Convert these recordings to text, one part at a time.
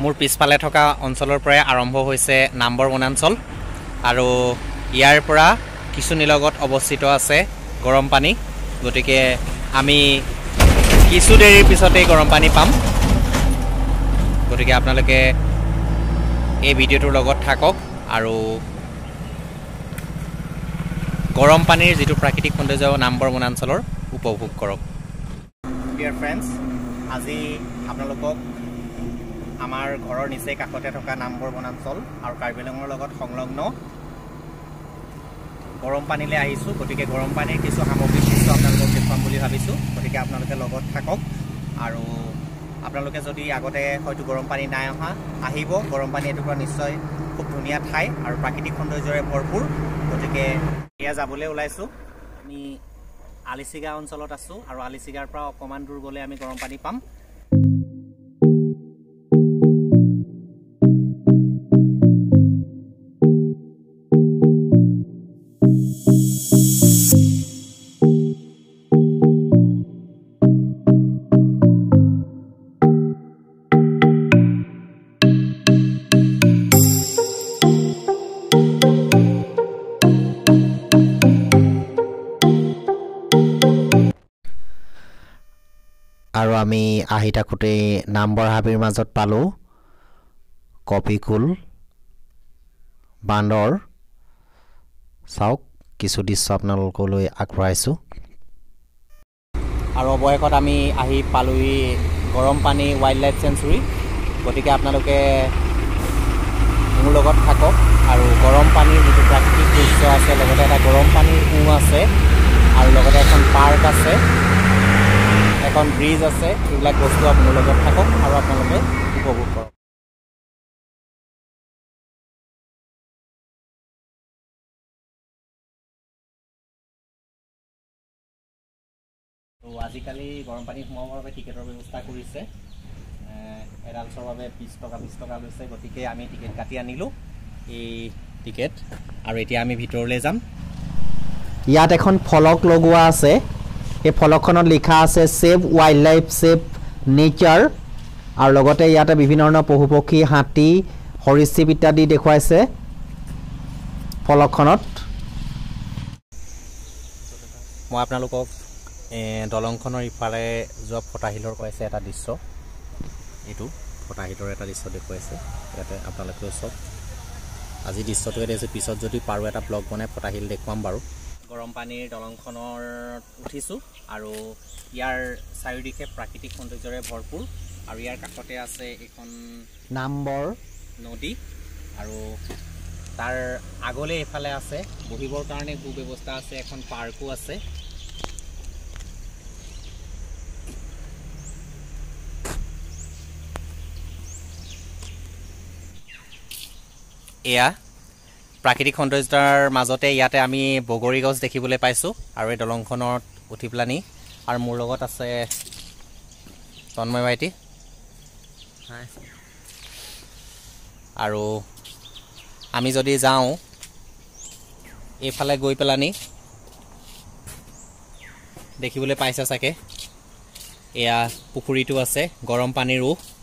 মোৰ পিছফালে থকা অঞ্চলৰ পৰাই আৰম্ভ হৈছে নাম্বৰ বনাঞ্চল আৰু ইয়াৰ পৰা কিছু নিলগত অৱস্থিত আছে গৰম পানী গতিকে আমি কিছু দেৰিৰ পিছতে গৰম পানী পাম গতিকে আপোনালোকে এই ভিডিঅ'টোৰ লগত থাকক আৰু গৰম পানীৰ যেটো প্ৰাকৃতিক সৌন্দৰ্য নাম্বৰ বনাঞ্চলৰ উপভোগ কৰক ডিয়াৰ ফ্ৰেণ্ডছ আজি আপোনালোকক আমাৰ ঘৰৰ নিচেই কাষতে থকা নাম্বৰ বনাঞ্চল আৰু কাৰ্বি আংলঙৰ লগত সংলগ্ন গৰম পানীলৈ আহিছোঁ গতিকে গৰম পানীৰ কিছু সামগ্ৰিক দৃশ্য আপোনালোকক দেখুৱাম বুলি ভাবিছোঁ গতিকে আপোনালোকে লগত থাকক আৰু আপোনালোকে যদি আগতে হয়তো গৰম পানী নাই অহা আহিব গৰম পানী এটুকুৰা নিশ্চয় খুব ধুনীয়া ঠাই আৰু প্ৰাকৃতিক সৌন্দৰ্যৰে ভৰপূৰ গতিকে এয়া যাবলৈ ওলাইছোঁ আমি আলিচিগা অঞ্চলত আছোঁ আৰু আলিচিগাৰ পৰা অকণমান দূৰ গ'লে আমি গৰম পানী পাম আৰু আমি আহি থাকোঁতে নাম্বৰ হাবিৰ মাজত পালোঁ কপিকুল বান্দৰ চাওক কিছু দৃশ্য আপোনালোকলৈ আগবঢ়াইছোঁ আৰু অৱশেষত আমি আহি পালোঁহি গৰম পানী ৱাইল্ড লাইফ চেঞ্চুৰী গতিকে আপোনালোকে মোৰ লগত থাকক আৰু গৰম পানীৰ যিটো প্ৰাকৃতিক দৃশ্য আছে লগতে এটা গৰম পানীৰ আছে আৰু লগতে এখন পাৰ্ক আছে এখন ব্ৰিজ আছে এইবিলাক বস্তু আপোনাৰ লগত থাকক আৰু আপোনালোকে উপভোগ কৰক তো আজিকালি গৰম পানী সোমাবৰ বাবে টিকেটৰ ব্যৱস্থা কৰিছে এডালছৰ বাবে 20 টকা লৈছে গতিকে আমি টিকেট কাটি আনিলোঁ এই টিকেট আৰু এতিয়া আমি ভিতৰলৈ যাম ইয়াত এখন ফলক লগোৱা আছে এই ফলকখনত লিখা আছে save wild life save nature আৰু লগতে ইয়াতে বিভিন্ন ধৰণৰ পশু পক্ষী হাতী সৰীসৃপ ইত্যাদি দেখুৱাইছে ফলকখনত মই আপোনালোকক দলংখনৰ ইফালে যোৱা ফটাহিলৰ কৈছে এটা দৃশ্য এইটো ফটাহিলৰ এটা দৃশ্য দেখুৱাইছে ইয়াতে আপোনালোকে চাওক আজি দৃশ্যটো এৰিছে পিছত যদি পাৰো এটা ব্লগ বনাই ফটাহিল দেখুৱাম বাৰু গৰম পানীৰ দলংখনৰ উঠিছোঁ আৰু ইয়াৰ চাৰিওদিশে প্ৰাকৃতিক সৌন্দৰ্যৰে ভৰপূৰ আৰু ইয়াৰ কাষতে আছে এখন নাম্বৰ নদী আৰু তাৰ আগলৈ এইফালে আছে বহিবৰ কাৰণে সুব্যৱস্থা আছে এখন পাৰ্কো আছে এয়া প্ৰাকৃতিক সৌন্দৰ্যৰ মাজতে ইয়াতে আমি বগৰী গছ দেখিবলৈ পাইছোঁ আৰু এই দলংখনত উঠি পেলানি আৰু মোৰ লগত আছে তন্ময় ভাইটি আৰু আমি যদি যাওঁ এইফালে গৈ পেলানি দেখিবলৈ পাইছে চাগে এয়া পুখুৰীটো আছে গৰম পানীৰ উৎস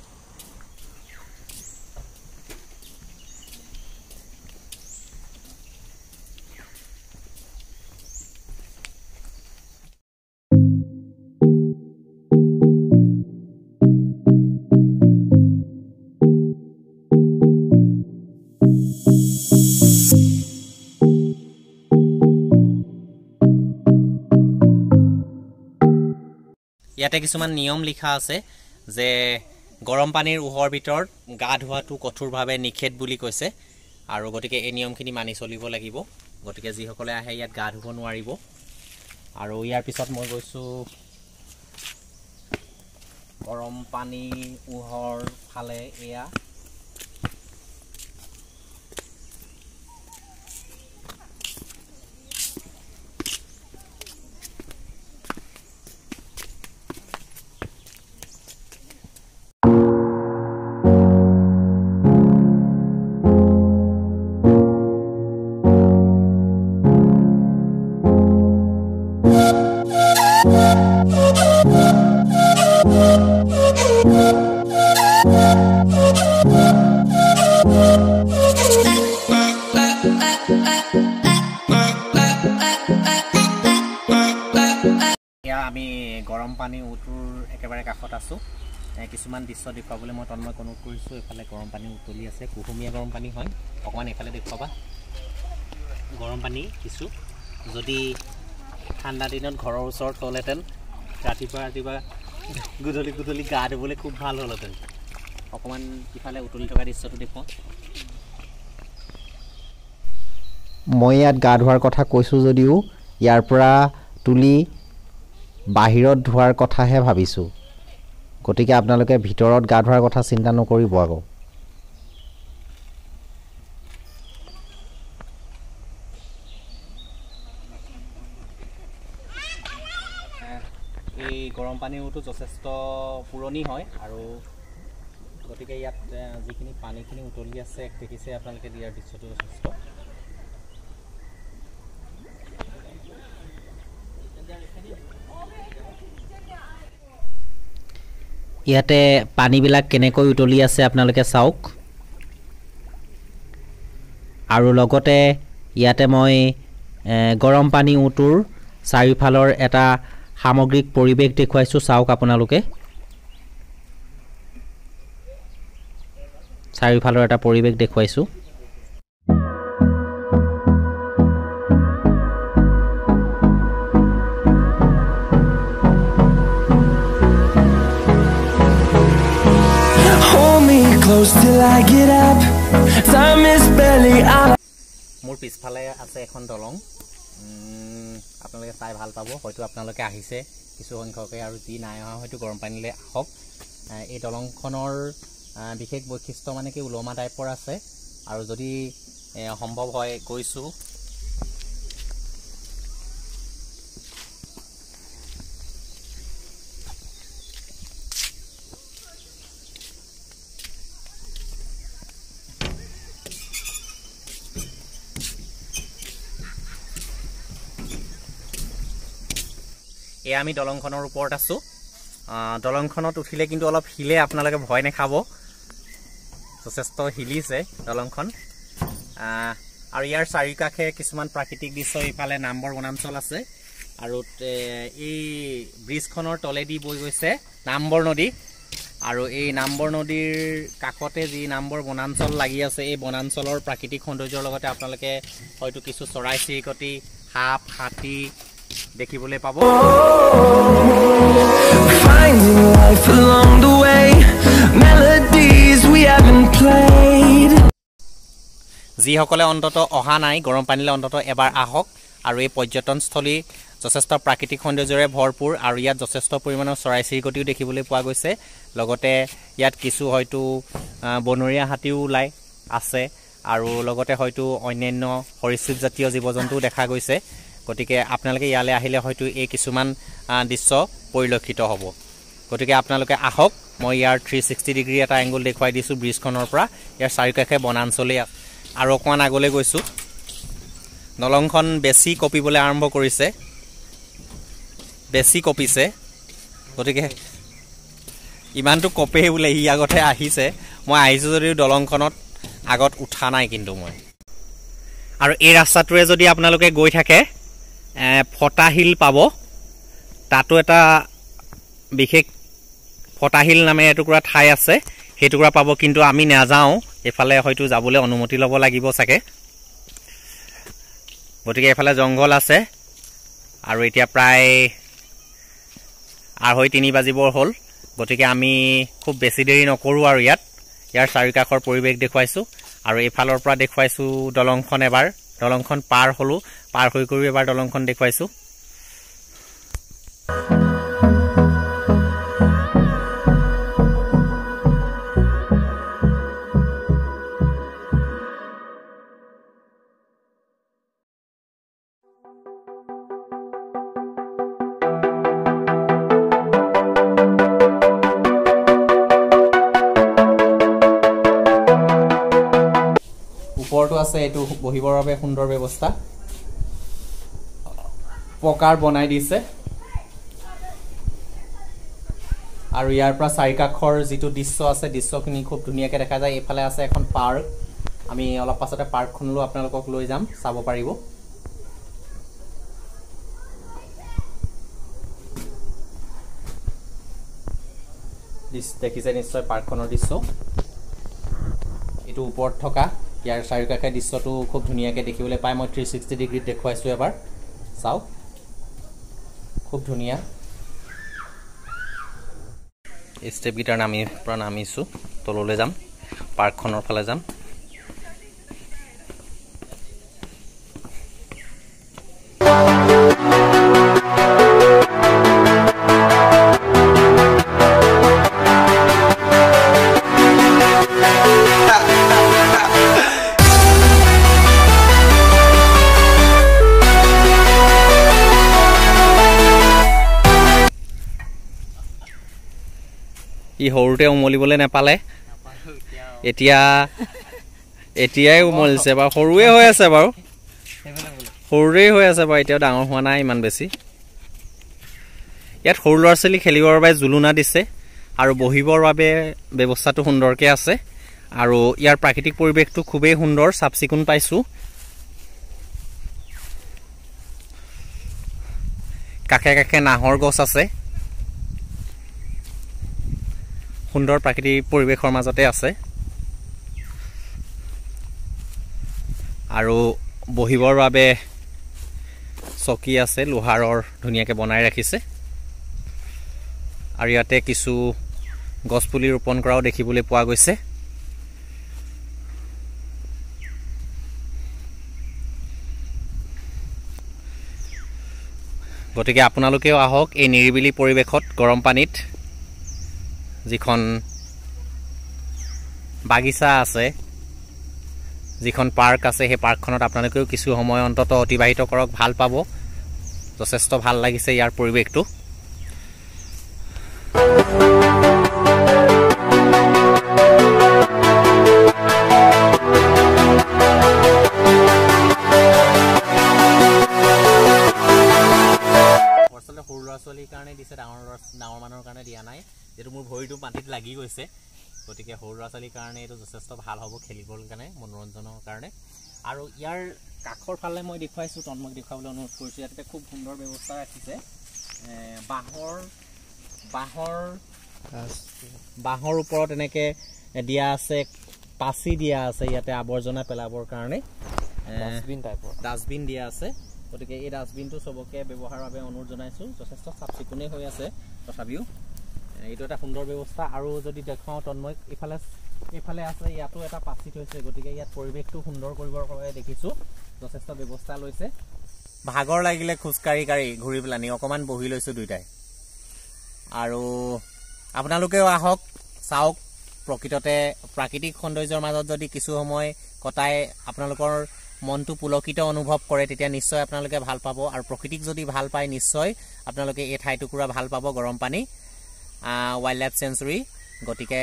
ইয়াতে কিছুমান নিয়ম লিখা আছে যে গৰম পানীৰ উহৰ ভিতৰত গা ধোৱাটো কঠোৰভাৱে নিষেধ বুলি কৈছে আৰু গতিকে এই নিয়মখিনি মানি চলিব লাগিব গতিকে যিসকলে আহে ইয়াত গা ধুব নোৱাৰিব আৰু ইয়াৰ পিছত মই গৈছোঁ গৰম পানী উহৰ ফালে এয়া পানী উটোৰ একেবাৰে কাষত আছোঁ কিছুমান দৃশ্য দেখুৱাবলৈ মই তন্ময়ক অনুৰোধ কৰিছোঁ এফালে গৰম পানী উতলি আছে কুহুমীয়া গৰম পানী হয় অকণমান এফালে দেখুৱাবা গৰম পানী কিছু যদি ঠাণ্ডা দিনত ঘৰৰ ওচৰত হ'লহেঁতেন ৰাতিপুৱা গধূলি গা ধুবলৈ খুব ভাল হ'লহেঁতেন অকণমান ইফালে উতলি থকা দৃশ্যটো দেখুৱাওঁ মই ইয়াত গা ধোৱাৰ কথা কৈছোঁ যদিও ইয়াৰ পৰা তুলি বাহিৰত ধোৱাৰ কথাহে ভাবিছোঁ গতিকে আপোনালোকে ভিতৰত গা ধোৱাৰ কথা চিন্তা নকৰিব আকৌ এই গৰম পানীটো যথেষ্ট পুৰণি হয় আৰু গতিকে ইয়াত যিখিনি পানীখিনি উতলি আছে দেখিছে আপোনালোকে দিয়াৰ দৃশ্যটো যথেষ্ট ইয়াতে পানীবিলাক কেনেকৈ উতলি আছে আপোনালোকে চাওক আৰু লগতে ইয়াতে মই গৰম পানী উটোৰ চাৰিওফালৰ এটা সামগ্ৰিক পৰিৱেশ দেখুৱাইছোঁ চাওক আপোনালোকে চাৰিওফালৰ এটা পৰিৱেশ দেখুৱাইছোঁ মোৰ পিছফালে আছে এখন দলং আপোনালোকে চাই ভাল পাব হয়তো আপোনালোকে আহিছে কিছু সংখ্যকে আৰু যি নাই অহা হয়তো গৰম পানীলৈ আহক এই দলংখনৰ বিশেষ বৈশিষ্ট্য মানে কি ওলমা টাইপৰ আছে আৰু যদি সম্ভৱ হয় গৈছোঁ এয়া আমি দলংখনৰ ওপৰত আছোঁ দলংখনত উঠিলে কিন্তু অলপ হিলে আপোনালোকে ভয় নাখাব যথেষ্ট হিলিছে দলংখন আৰু ইয়াৰ চাৰিওকাষে কিছুমান প্ৰাকৃতিক দৃশ্য ইফালে নাম্বৰ বনাঞ্চল আছে আৰু এই ব্ৰিজখনৰ তলেদি বৈ গৈছে নাম্বৰ নদী আৰু এই নাম্বৰ নদীৰ কাষতে যি নাম্বৰ বনাঞ্চল লাগি আছে এই বনাঞ্চলৰ প্ৰাকৃতিক সৌন্দৰ্যৰ লগতে আপোনালোকে হয়তো কিছু চৰাই চিৰিকটি সাপ হাতী দেখিবলৈ পাব যিসকলে অন্তত অহা নাই গৰম পানীলৈ অন্তত এবাৰ আহক আৰু এই পৰ্যটনস্থলী যথেষ্ট প্ৰাকৃতিক সৌন্দৰ্যৰে ভৰপূৰ আৰু ইয়াত যথেষ্ট পৰিমাণৰ চৰাই চিৰিকটিও দেখিবলৈ পোৱা গৈছে লগতে ইয়াত কিছু হয়তো বনৰীয়া হাতীও ওলাই আছে আৰু লগতে হয়তো অন্যান্য সৰীসৃপ জাতীয় জীৱ জন্তুও দেখা গৈছে গতিকে আপোনালোকে ইয়ালৈ আহিলে হয়তো এই কিছুমান দৃশ্য পৰিলক্ষিত হ'ব গতিকে আপোনালোকে আহক মই ইয়াৰ 360 ডিগ্ৰী এটা এংগল দেখুৱাই দিছোঁ ব্ৰিজখনৰ পৰা ইয়াৰ চাৰিওকাষে বনাঞ্চলেই আৰু অকণমান আগলৈ গৈছোঁ দলংখন বেছি কঁপিবলৈ আৰম্ভ কৰিছে বেছি কঁপিছে গতিকে ইমানটো কঁপেই বোলে ই আগতে আহিছে মই আহিছোঁ যদিও দলংখনত আগত উঠা নাই কিন্তু মই আৰু এই ৰাস্তাটোৰে যদি আপোনালোকে গৈ থাকে ফটাহিল পাব তাতো এটা বিশেষ ফটাহিল নামে এটুকুৰা ঠাই আছে সেইটুকুৰা পাব কিন্তু আমি নাযাওঁ এফালে হয়তো যাবলৈ অনুমতি ল'ব লাগিব চাগে গতিকে এফালে জংঘল আছে আৰু এতিয়া প্ৰায় 2:30 বাজিবৰ হ'ল গতিকে আমি খুব বেছি দেৰি নকৰোঁ আৰু ইয়াৰ চাৰিওকাষৰ পৰিৱেশ দেখুৱাইছোঁ আৰু এইফালৰ পৰা দেখুৱাইছোঁ দলংখন এবাৰ দলংখন পাৰ হ'লোঁ পাৰ হৈ কৰি এবাৰ দলংখন দেখুৱাইছোঁ ওপৰটো আছে এইটো বহিবৰ বাবে সুন্দৰ ব্যৱস্থা পকাৰ বনাই দিছে আৰু ইয়াৰ পৰা চাৰিকাষৰ যিটো দৃশ্য আছে দৃশ্যখিনি খুব ধুনীয়াকৈ দেখা যায় এইফালে আছে এখন পাৰ্ক আমি অলপ পাছতে পাৰ্কখনলৈ আপোনালোকক লৈ যাম চাব পাৰিব দেখিছে নিশ্চয় পাৰ্কখনৰ দৃশ্য এইটো ওপৰত থকা ইয়াৰ চাৰিওকাষে দৃশ্যটো খুব ধুনীয়াকৈ দেখিবলৈ পায় মই 360 ডিগ্ৰীত দেখুৱাইছোঁ এবাৰ চাওক খুব ধুনীয়া ষ্টেপকেইটাৰ নামিছোঁ তললৈ যাম পাৰ্কখনৰ ফালে যাম ই সৰুতে উমলিবলৈ নাপালে এতিয়াই উমলিছে বাৰু সৰুৱে হৈ আছে বাৰু এতিয়াও ডাঙৰ হোৱা নাই ইমান বেছি ইয়াত সৰু ল'ৰা ছোৱালী খেলিবৰ বাবে জুলুনা দিছে আৰু বহিবৰ বাবে ব্যৱস্থাটো সুন্দৰকৈ আছে আৰু ইয়াৰ প্ৰাকৃতিক পৰিৱেশটো খুবেই সুন্দৰ চাফ চিকুণ পাইছোঁ কাষে কাষে নাহৰ গছ আছে সুন্দৰ প্ৰাকৃতিক পৰিৱেশৰ মাজতে আছে আৰু বহিবৰ বাবে চকী আছে লোহাৰৰ ধুনীয়াকৈ বনাই ৰাখিছে আৰু ইয়াতে কিছু গছপুলি ৰোপণ কৰাও দেখিবলৈ পোৱা গৈছে গতিকে আপোনালোকেও আহক এই নিৰিবিলি পৰিৱেশত গৰম পানীত যিখন বাগিচা আছে যিখন পাৰ্ক আছে সেই পাৰ্কখনত আপোনালোকেও কিছু সময় অন্তত অতিবাহিত কৰক ভাল পাব যথেষ্ট ভাল লাগিছে ইয়াৰ পৰিৱেশটো সৰু ল'ৰা ছোৱালীৰ কাৰণে দিছে ডাঙৰ মানুহৰ কাৰণে দিয়া নাই যেটো মোৰ ভৰিটো মাটিত লাগি গৈছে গতিকে সৰু ল'ৰা ছোৱালীৰ কাৰণে এইটো যথেষ্ট ভাল হ'ব খেলিবৰ কাৰণে মনোৰঞ্জনৰ কাৰণে আৰু ইয়াৰ কাষৰ ফালে মই দেখুৱাইছোঁ তন্ময়ক দেখুৱাবলৈ অনুৰোধ কৰিছোঁ ইয়াতে খুব সুন্দৰ ব্যৱস্থা ৰাখিছে বাঁহৰ ওপৰত এনেকৈ দিয়া আছে পাচি দিয়া আছে ইয়াতে আৱৰ্জনা পেলাবৰ কাৰণে ডাষ্টবিন দিয়া আছে গতিকে এই ডাষ্টবিনটো চবকে ব্যৱহাৰৰ বাবে অনুৰোধ জনাইছোঁ যথেষ্ট চাফ চিকুণেই হৈ আছে তথাপিও এইটো এটা সুন্দৰ ব্যৱস্থা আৰু যদি দেখুৱাওঁ তন্ময়ক এইফালে আছে ইয়াতো এটা পাচি থৈছে গতিকে ইয়াত পৰিৱেশটো সুন্দৰ কৰিবৰ বাবে দেখিছোঁ যথেষ্ট ব্যৱস্থা লৈছে ভাগৰ লাগিলে খোজকাঢ়ি ঘূৰি পেলানি অকণমান বহি লৈছোঁ দুয়োটাই আৰু আপোনালোকেও আহক চাওক প্ৰকৃততে প্ৰাকৃতিক সৌন্দৰ্যৰ মাজত যদি কিছু সময় কটাই আপোনালোকৰ মনটো পুলকিত অনুভৱ কৰে তেতিয়া নিশ্চয় আপোনালোকে ভাল পাব আৰু প্ৰকৃতিক যদি ভাল পায় নিশ্চয় আপোনালোকে এই ঠাইটুকুৰা ভাল পাব গৰম পানী ৱাইল্ড লাইফ চেঞ্চুৰী গতিকে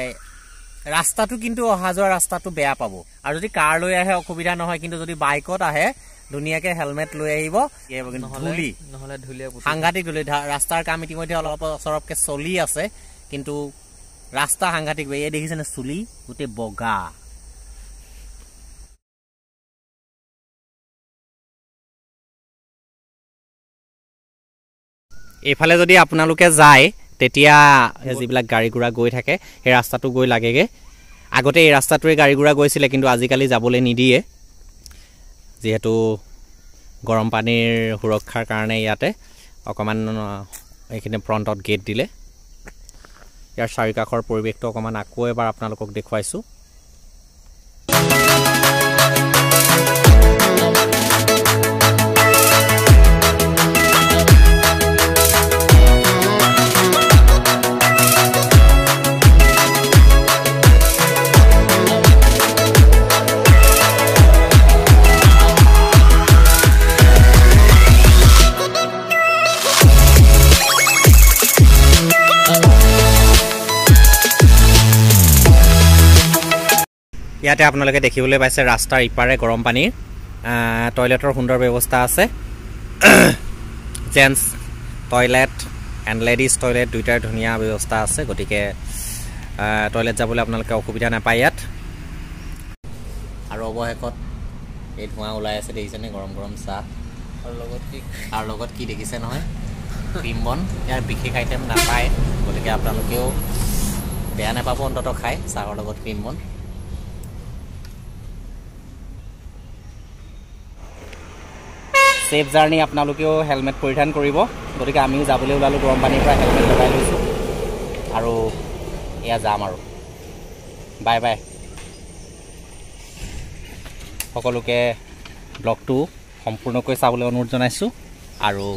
ৰাস্তাটো কিন্তু অহা যোৱা ৰাস্তাটো বেয়া পাব আৰু যদি কাৰ লৈ আহে অসুবিধা নহয় কিন্তু যদি বাইকত আহে ধুনীয়াকৈ হেলমেট লৈ আহিব ধূলি সাংঘাতিক ধূলি ৰাস্তাৰ কাম ইতিমধ্যে অলপ চৰবকৈ চলি আছে কিন্তু ৰাস্তা সাংঘাতিক এই দেখিছেনে চুলি গোটেই বগা এইফালে যদি আপোনালোকে যায় তেতিয়া যিবিলাক গাড়ী ঘোঁৰা গৈ থাকে সেই ৰাস্তাটো গৈ লাগেগৈ আগতে এই ৰাস্তাটোৱে গাড়ী ঘোঁৰা গৈছিলে কিন্তু আজিকালি যাবলৈ নিদিয়ে যিহেতু গৰম পানীৰ সুৰক্ষাৰ কাৰণে ইয়াতে অকণমান এইখিনি ফ্ৰণ্টত গেট দিলে ইয়াৰ চাৰিকাষৰ পৰিৱেশটো অকণমান আকৌ এবাৰ আপোনালোকক দেখুৱাইছোঁ ইয়াতে আপোনালোকে দেখিবলৈ পাইছে ৰাস্তাৰ ইপাৰে গৰম পানীৰ টয়লেটৰ সুন্দৰ ব্যৱস্থা আছে gents toilet and ladies toilet দুইটাৰ ধুনীয়া ব্যৱস্থা আছে গতিকে টয়লেট যাবলৈ আপোনালোকে অসুবিধা নাপায় ইয়াত আৰু অৱশেষত এই ধোঁৱা ওলাই আছে দেখিছেনে গৰম গৰম চাহ আৰু লগত কি দেখিছে নহয় ক্ৰীম বন ইয়াৰ বিশেষ আইটেম নাপায় গতিকে আপোনালোকেও বেয়া নাপাব অন্তত খাই চাহৰ লগত ক্ৰীম বন সেফ জাৰ্নি আপোনালোকেও হেলমেট পৰিধান কৰিব গতিকে আমিও যাবলৈ ওলালোঁ গৰম পানীৰ পৰা হেলমেট লগাই লৈছোঁ আৰু এয়া যাম আৰু বাই বাই সকলোকে ব্লগটো সম্পূৰ্ণকৈ চাবলৈ অনুৰোধ জনাইছোঁ আৰু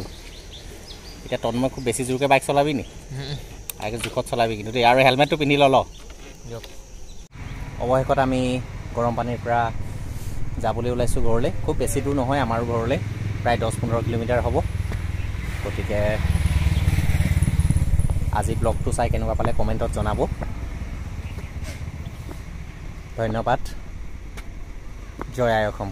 এতিয়া তন্ময় খুব বেছি জোৰকৈ বাইক চলাবি নি জোখত চলাবি কিন্তু দেই আৰু হেলমেটটো পিন্ধি ল অৱশেষত আমি গৰম পানীৰ পৰা যাবলৈ ওলাইছোঁ ঘৰলৈ খুব বেছি দূৰ নহয় আমাৰো ঘৰলৈ প্ৰায় 10-15 কিলোমিটাৰ হ'ব গতিকে আজি ব্লগটো চাই কেনেকুৱা পালে কমেণ্টত জনাব ধন্যবাদ জয় আই অসম